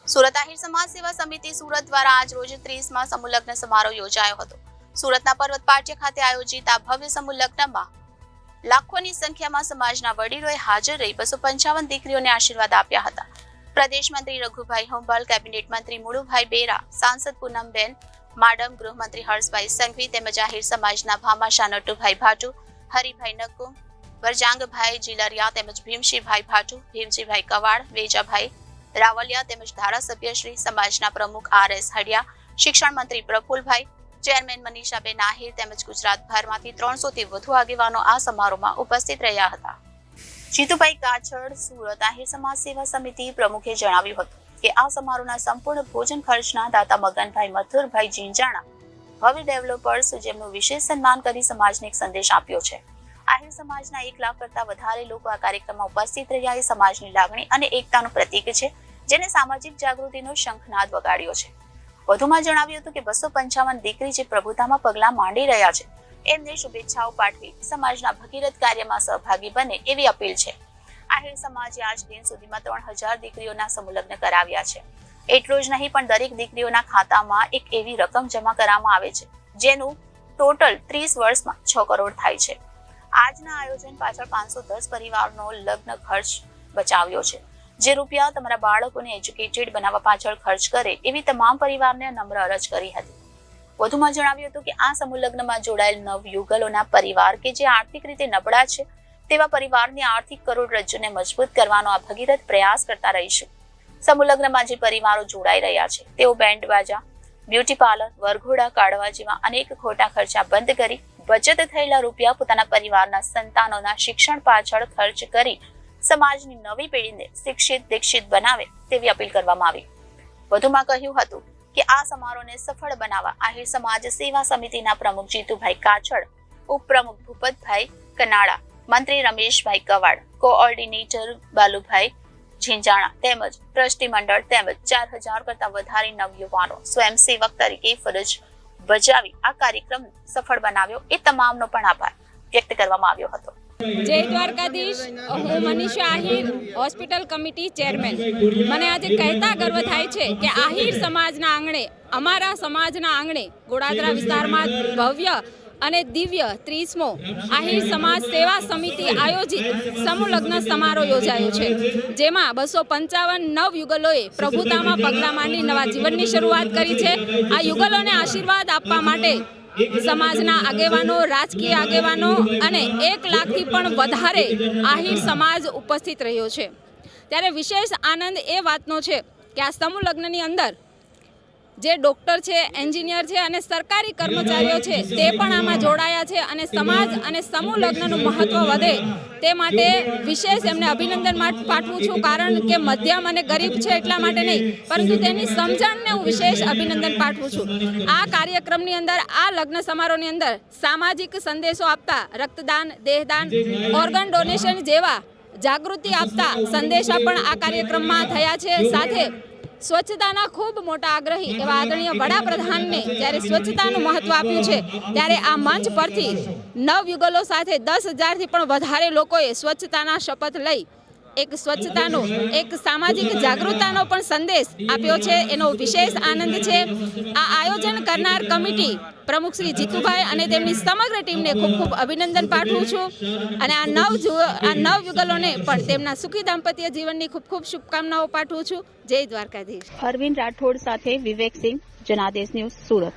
સુરત આહિર સમાજ સેવા સમિતિ સુરત દ્વારા આજ રોજ 30માં સમૂહ લગ્ન સમારોહ યોજાયો હતો। સુરતના પર્વત પાટિયા ખાતે આયોજિત આ ભવ્ય સમૂહ લગ્નમાં લાખોની સંખ્યામાં સમાજના વડીલોએ હાજર રહી 255 દીકરીઓને આશીર્વાદ આપ્યા હતા। પ્રદેશ મંત્રી રઘુભાઈ હોંબાલ, કેબિનેટ મંત્રી મુળુભાઈ બેરા, સાંસદ પૂનમબેન માડમ, ગૃહમંત્રી હર્ષભાઈ સંઘવી તેમજ આહિર સમાજના ભામાશા નટુભાઈ ભાટુ, હરિભાઈ નકુમ, વરજાંગભાઈ જીલરિયા તેમજ ભીમશીભાઈ ભાટુ, ભીમજીભાઈ કવાડ, વેજાભાઈ રાવલિયા તેમજ ધારાસભ્ય શ્રી સમાજના પ્રમુખ RS હડિયા, શિક્ષણ મંત્રી પ્રફુલભાઈ, ચેરમેન મનીષાબેન આહિર તેમજ ગુજરાતભરમાંથી 300 થી વધુ આગેવાનો આ સમારોહમાં ઉપસ્થિત રહ્યા હતા। જીતુભાઈ કાછડ, સુરત આહિર સમાજ સેવા સમિતિ પ્રમુખે જણાવ્યું હતું કે આ સમારોહના સંપૂર્ણ ભોજન ખર્ચના દાતા મગનભાઈ મથુરભાઈ જીંજાણા ભવ્ય ડેવલપર્સ જેમનું વિશેષ સન્માન કરી સમાજને એક સંદેશ આપ્યો છે। આહિર સમાજના 1 લાખ કરતા વધારે લોકો આ કાર્યક્રમમાં ઉપસ્થિત રહ્યા એ સમાજની લાગણી અને એકતાનું પ્રતીક છે, જેને સામાજિક જાગૃતિનો શંખનાદ વગાડ્યો છે। વધુમાં જણાવ્યું હતું કે 255 દીકરી જે પ્રભુતામાં પગલાં માંડી રહ્યા છે એમને શુભેચ્છાઓ પાઠવી સમાજના ભગીરથ કાર્યમાં સહભાગી બને એવી અપીલ છે। આહિર સમાજે આજ દિન સુધીમાં 3000 દીકરીઓના સમૂહ લગ્ન કરાવ્યા છે। એટલું જ નહીં પણ દરેક દીકરીઓના ખાતામાં એક એવી રકમ જમા કરવામાં આવે છે જેનું ટોટલ 30 વર્ષમાં 6 કરોડ થાય છે। આજના આયોજન પાછળ 510 પરિવારનો લગ્ન ખર્ચ બચાવ્યો છે, જે રૂપિયા તમારા બાળકોને એજ્યુકેટેડ બનાવવા પાછળ ખર્ચ કરે એવી તમામ પરિવારને નમ્ર અરજ કરી હતી। વધુમાં જણાવ્યું હતું કે આ સમૂહ લગ્નમાં જોડાયેલ નવયુગલોના પરિવાર કે જે આર્થિક રીતે નબળા છે તેવા પરિવારની આર્થિક કરોડરજ્જુને મજબૂત કરવાનો આ ભગીરથ પ્રયાસ કરતા રહીશું। સમૂહ લગ્નમાં જે પરિવારો જોડાઈ રહ્યા છે તેઓ બેન્ડ બાજા, બ્યુટી પાર્લર, વરઘોડા કાઢવા જેવા અનેક ખોટા ખર્ચા બંધ કરી બચત થયેલા રૂપિયા પોતાના પરિવારના સંતાનોના શિક્ષણ પાછળ ખર્ચ કરી સમાજની નવી પેઢીને શિક્ષિત દીક્ષિત બનાવે તેવી અપીલ કરવામાં આવી। વધુમાં કહ્યું હતું કે આ સમારોહને સફળ બનાવવા આહિર સમાજ સેવા સમિતિના પ્રમુખ જીતુભાઈ કાછડ, ઉપપ્રમુખ ભૂપતભાઈ કનાળા, મંત્રી રમેશભાઈ કવાડ, કોઓર્ડિનેટર બાલુભાઈ ઝીંઝાણા તેમજ ટ્રસ્ટી મંડળ તેમજ 4000 કરતા વધારે નવયુવાનો સ્વયંસેવક તરીકે ફરજ બજાવી આ કાર્યક્રમ સફળ બનાવ્યો એ તમામનો પણ આભાર વ્યક્ત કરવામાં આવ્યો હતો। જય દ્વારકાધીશ। હું Manisha Ahir, hospital committee chairman. મને આજે કહેતા ગર્વ થાય છે કે આહિર સમાજના આંગણે, અમારા સમાજના આંગણે ગોડાદરા વિસ્તારમાં ભવ્ય અને દિવ્ય 30મો આહિર સમાજ સેવા સમિતિ આયોજિત સમૂહ લગ્ન સમારોહ યોજાયો છે, જેમાં 255 નવયુગલોએ પ્રભુતામાં પગલાં માંડી નવા જીવનની શરૂઆત કરી છે। આ યુગલોને આશીર્વાદ આપવા માટે સમાજના આગેવાનો, રાજકીય આગેવાનો અને 1 લાખથી પણ વધારે આહિર સમાજ ઉપસ્થિત રહ્યો છે। ત્યારે વિશેષ આનંદ એ વાતનો છે કે આ સમૂહ લગ્નની અંદર જે ડૉક્ટર છે, એન્જિનિયર છે અને સરકારી કર્મચારીઓ છે તે પણ આમાં જોડાયા છે અને સમાજ અને સમૂહ લગ્નનું મહત્ત્વ વધે તે માટે વિશેષ એમને અભિનંદન પાઠવું છું। કારણ કે મધ્યમ અને ગરીબ છે એટલા માટે નહીં, પરંતુ તેની સમજણને હું વિશેષ અભિનંદન પાઠવું છું। આ કાર્યક્રમની અંદર, આ લગ્ન સમારોહની અંદર સામાજિક સંદેશો આપતા રક્તદાન, દેહદાન, ઓર્ગન ડોનેશન જેવા જાગૃતિ આપતા સંદેશા પણ આ કાર્યક્રમમાં થયા છે। સાથે સ્વચ્છતાના ખૂબ મોટા આગ્રહી એવા આદરણીય વડાપ્રધાનને જ્યારે સ્વચ્છતાનું મહત્વ આપ્યું છે ત્યારે આ મંચ પરથી નવયુગલો સાથે 10,000થી પણ વધારે લોકોએ સ્વચ્છતાના શપથ લઈ એક સ્વચ્છતાનો, એક સામાજિક જાગૃતતાનો પણ સંદેશ આપ્યો છે, એનો વિશેષ આનંદ છે। આ આયોજન કરનાર કમિટી પ્રમુખ શ્રી જીતુભાઈ અને તેમની સમગ્ર ટીમને ખૂબ ખૂબ અભિનંદન પાઠવું છું અને આ નવયુગલોને પણ તેમના સુખી દાંપત્ય જીવનની ખૂબ ખૂબ શુભકામનાઓ પાઠવું છું। જય દ્વારકાધીશ। અરવિંદ રાઠોડ સાથે વિવેક સિંહ, જનાદેશ ન્યૂઝ, સુરત।